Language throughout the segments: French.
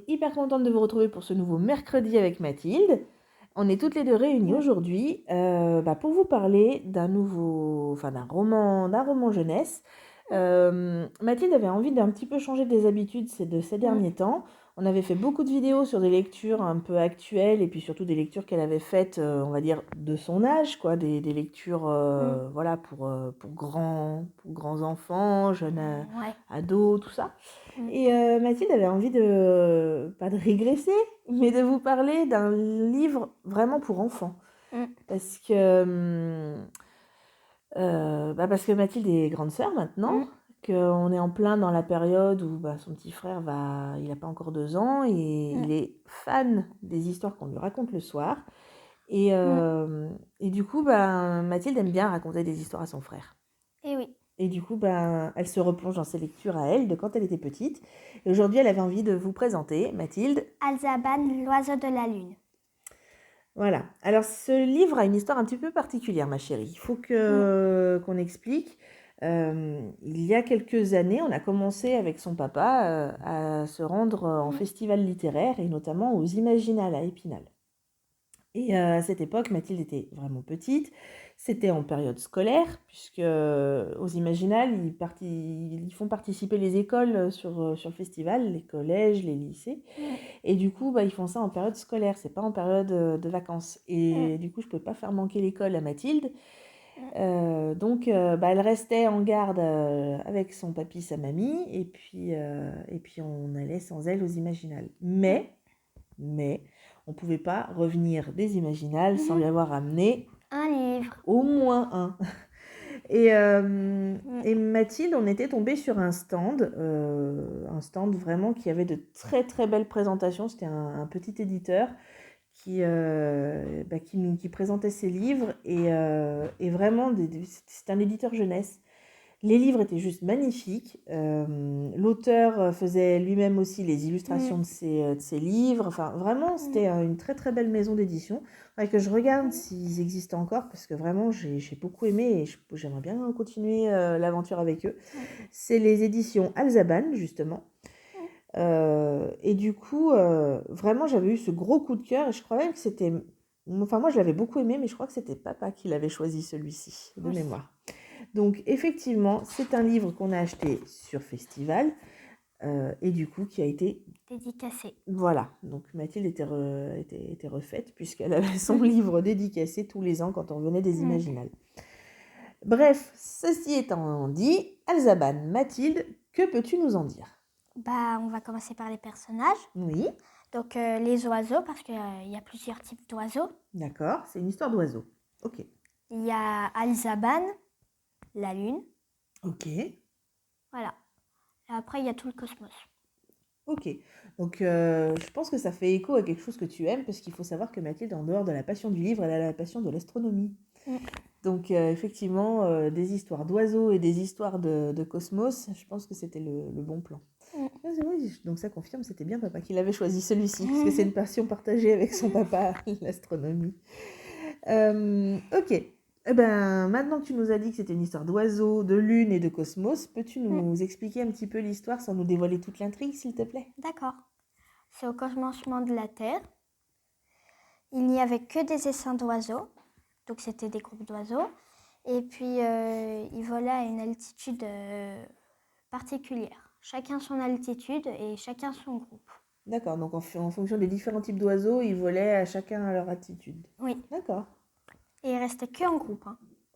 est hyper contente de vous retrouver pour ce nouveau mercredi avec Mathilde. On est toutes les deux réunies aujourd'hui pour vous parler d'un roman jeunesse. Mathilde avait envie d'un petit peu changer des habitudes de ces derniers temps. On avait fait beaucoup de vidéos sur des lectures un peu actuelles et puis surtout des lectures qu'elle avait faites, on va dire, de son âge, quoi, des lectures voilà, pour grands enfants, jeunes Ouais. ados, tout ça. Et Mathilde avait envie de, pas de régresser, mais de vous parler d'un livre vraiment pour enfants. Parce que, parce que Mathilde est grande sœur maintenant, qu'on est en plein dans la période où son petit frère il n'a pas encore 2 ans et il est fan des histoires qu'on lui raconte le soir. Et du coup, Mathilde aime bien raconter des histoires à son frère. Et oui. Et du coup, elle se replonge dans ses lectures à elle de quand elle était petite. Et aujourd'hui, elle avait envie de vous présenter, Mathilde. Alzaban, l'oiseau de la lune. Voilà. Alors, ce livre a une histoire un petit peu particulière, ma chérie. Il faut qu'on explique. Il y a quelques années, on a commencé avec son papa à se rendre en festival littéraire et notamment aux Imaginales à Épinal. Et à cette époque, Mathilde était vraiment petite. C'était en période scolaire, puisque aux Imaginales, ils font participer les écoles sur le festival, les collèges, les lycées. Et du coup, ils font ça en période scolaire, c'est pas en période de vacances. Et du coup, je ne pouvais pas faire manquer l'école à Mathilde. Donc, elle restait en garde avec son papy, sa mamie, et puis on allait sans elle aux Imaginales. Mais on ne pouvait pas revenir des Imaginales sans lui avoir amené un livre. au moins un. Et Mathilde, on était tombé sur un stand vraiment qui avait de très très belles présentations. C'était un petit éditeur qui présentait ses livres et vraiment, c'est un éditeur jeunesse. Les livres étaient juste magnifiques. L'auteur faisait lui-même aussi les illustrations de ses livres. Enfin, vraiment, c'était une très très belle maison d'édition. Que je regarde s'ils existent encore parce que vraiment, j'ai beaucoup aimé et j'aimerais bien continuer l'aventure avec eux. C'est les éditions Alzaban, justement. Et du coup, vraiment, j'avais eu ce gros coup de cœur et je crois même que c'était... Enfin, moi, je l'avais beaucoup aimé, mais je crois que c'était papa qui l'avait choisi, celui-ci, de mémoire. Donc, effectivement, c'est un livre qu'on a acheté sur Festival et du coup, qui a été... dédicacé. Voilà, donc Mathilde était refaite puisqu'elle avait son livre dédicacé tous les ans quand on venait des Imaginales. Bref, ceci étant dit, Alzaban, Mathilde, que peux-tu nous en dire ? On va commencer par les personnages. Oui. Donc, les oiseaux, parce qu'il y a plusieurs types d'oiseaux. D'accord, c'est une histoire d'oiseau. Ok. Il y a Alzaban, la lune. Ok. Voilà. Et après, il y a tout le cosmos. Ok. Donc, je pense que ça fait écho à quelque chose que tu aimes, parce qu'il faut savoir que Mathilde, en dehors de la passion du livre, elle a la passion de l'astronomie. Donc, effectivement, des histoires d'oiseaux et des histoires de cosmos, je pense que c'était le bon plan. Oui, donc ça confirme, c'était bien papa qui l'avait choisi celui-ci, parce que c'est une passion partagée avec son papa, l'astronomie. Ok. Eh ben, maintenant que tu nous as dit que c'était une histoire d'oiseaux, de lune et de cosmos, peux-tu nous expliquer un petit peu l'histoire sans nous dévoiler toute l'intrigue, s'il te plaît ? D'accord. C'est au commencement de la Terre. Il n'y avait que des essaims d'oiseaux. Donc, c'était des groupes d'oiseaux. Et puis, ils volaient à une altitude particulière. Chacun son altitude et chacun son groupe. D'accord, donc en fonction des différents types d'oiseaux, ils volaient à chacun à leur altitude. Oui. D'accord. Et ils restaient que en groupe.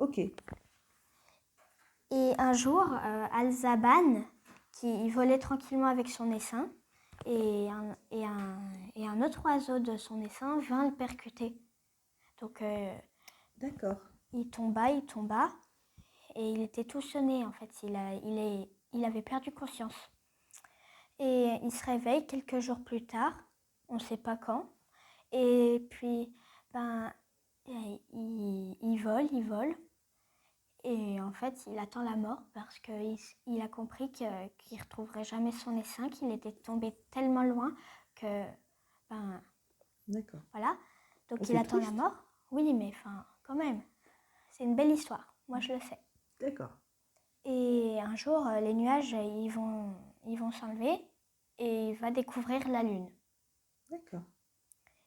Ok. Et un jour, Alzaban, qui volait tranquillement avec son essaim, et un autre oiseau de son essaim vint le percuter. Donc, D'accord. il tomba, et il était tout sonné en fait. Il avait perdu conscience. Et il se réveille quelques jours plus tard, on ne sait pas quand. Et puis, il vole. Et en fait, il attend la mort parce qu'il a compris qu'il ne retrouverait jamais son essaim, qu'il était tombé tellement loin que, D'accord. voilà. Donc il C'est attend triste. la mort. Oui, mais quand même, c'est une belle histoire. Moi, je le sais. D'accord. Et un jour, les nuages, ils vont s'enlever. et il va découvrir la lune. D'accord.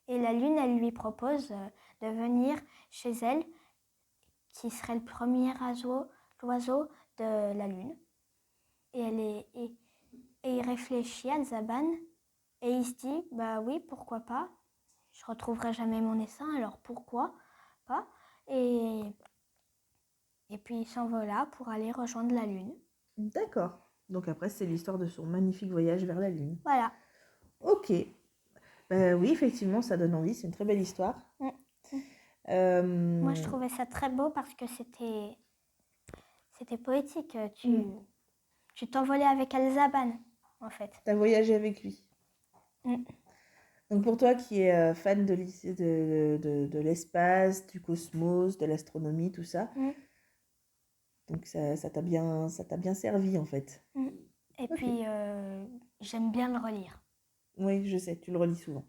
Et la lune, elle lui propose de venir chez elle, qui serait le premier oiseau de la lune. Et il réfléchit à Zaban et il se dit, bah oui, pourquoi pas. Je retrouverai jamais mon essaim, alors pourquoi pas. Et puis il s'envola pour aller rejoindre la lune. D'accord. Donc après, c'est l'histoire de son magnifique voyage vers la Lune. Voilà. Ok. Oui, effectivement, ça donne envie. C'est une très belle histoire. Mm. Euh, Moi, je trouvais ça très beau parce que c'était poétique. Tu t'envolais avec Al-Zaban, en fait. T'as voyagé avec lui. Mm. Donc pour toi qui es fan de l'espace, du cosmos, de l'astronomie, tout ça, donc ça t'a bien servi en fait. Et Ok. puis, j'aime bien le relire. Oui, je sais, tu le relis souvent.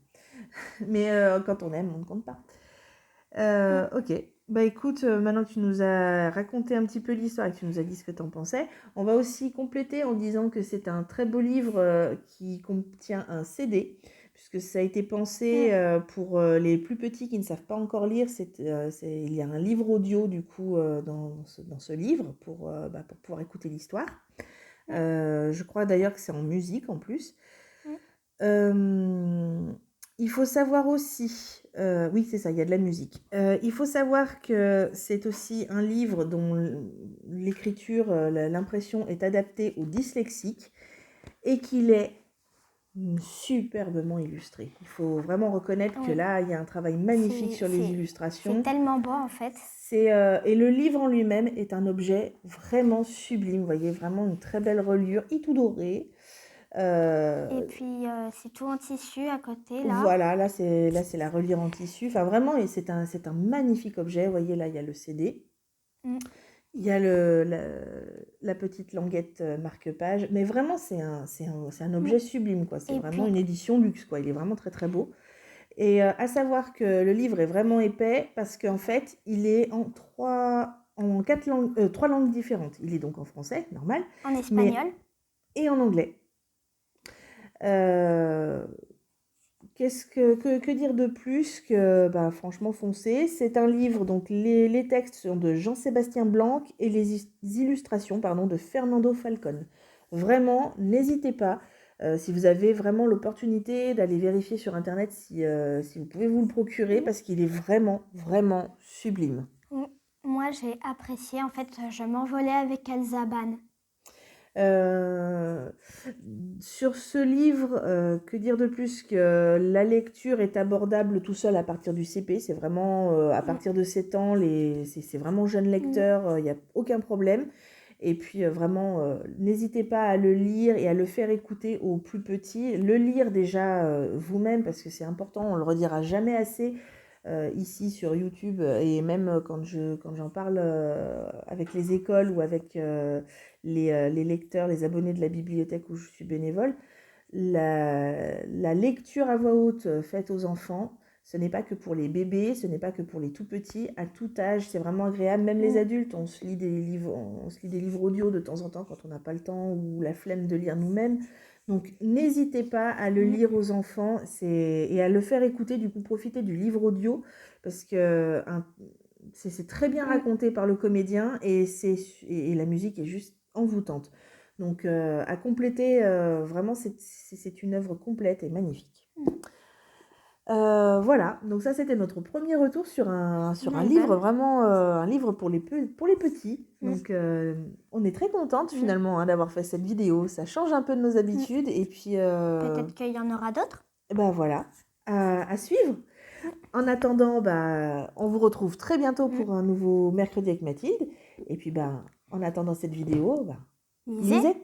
Mais quand on aime, on ne compte pas. Ok. Bah écoute, maintenant que tu nous as raconté un petit peu l'histoire et que tu nous as dit ce que tu en pensais, on va aussi compléter en disant que c'est un très beau livre qui contient un CD, puisque ça a été pensé pour les plus petits qui ne savent pas encore lire. Il y a un livre audio du coup dans ce livre pour pouvoir écouter l'histoire. Je crois d'ailleurs que c'est en musique en plus. Il faut savoir aussi, oui c'est ça, il y a de la musique. Il faut savoir que c'est aussi un livre dont l'écriture, l'impression est adaptée aux dyslexiques et qu'il est superbement illustré. Il faut vraiment reconnaître que là, il y a un travail magnifique sur les illustrations. C'est tellement beau en fait. Et le livre en lui-même est un objet vraiment sublime. Vous voyez, vraiment une très belle reliure, tout doré. Et puis c'est tout en tissu à côté là. Voilà, là c'est la reliure en tissu. Enfin vraiment, et c'est un magnifique objet. Vous voyez là, il y a le CD. Il y a la petite languette marque-page. Mais vraiment, c'est un objet sublime, quoi. C'est vraiment une édition luxe, quoi. Il est vraiment très très beau. Et à savoir que le livre est vraiment épais parce qu'en fait, il est en trois langues différentes. Il est donc en français, normal. En espagnol. Et en anglais. Que dire de plus que, franchement, foncez. C'est un livre, donc les textes sont de Jean-Sébastien Blanc et les illustrations de Fernando Falcon. Vraiment, n'hésitez pas, si vous avez vraiment l'opportunité d'aller vérifier sur Internet si vous pouvez vous le procurer, parce qu'il est vraiment, vraiment sublime. Moi, j'ai apprécié. En fait, je m'envolais avec Al-Zaban. Sur ce livre, que dire de plus que la lecture est abordable tout seul à partir du CP. C'est vraiment à partir de 7 ans, c'est vraiment jeune lecteur, il n'y a aucun problème. Et puis vraiment, n'hésitez pas à le lire et à le faire écouter aux plus petits. Le lire déjà vous-même, parce que c'est important, on le redira jamais assez. Ici sur YouTube et même quand j'en parle avec les écoles ou avec les lecteurs, les abonnés de la bibliothèque où je suis bénévole, la lecture à voix haute faite aux enfants, ce n'est pas que pour les bébés, ce n'est pas que pour les tout petits, à tout âge, c'est vraiment agréable. Même les adultes, on se lit des livres audio de temps en temps quand on n'a pas le temps ou la flemme de lire nous-mêmes. Donc n'hésitez pas à le lire aux enfants et à le faire écouter, du coup profiter du livre audio, parce que c'est très bien raconté par le comédien et la musique est juste envoûtante. Donc à compléter, vraiment c'est une œuvre complète et magnifique. Voilà, donc ça c'était notre premier retour sur un livre, vraiment un livre pour les petits. Donc on est très contente finalement d'avoir fait cette vidéo, ça change un peu de nos habitudes et puis... Peut-être qu'il y en aura d'autres. Voilà, à suivre. En attendant, on vous retrouve très bientôt pour un nouveau Mercredi avec Mathilde. Et puis en attendant cette vidéo, lisez.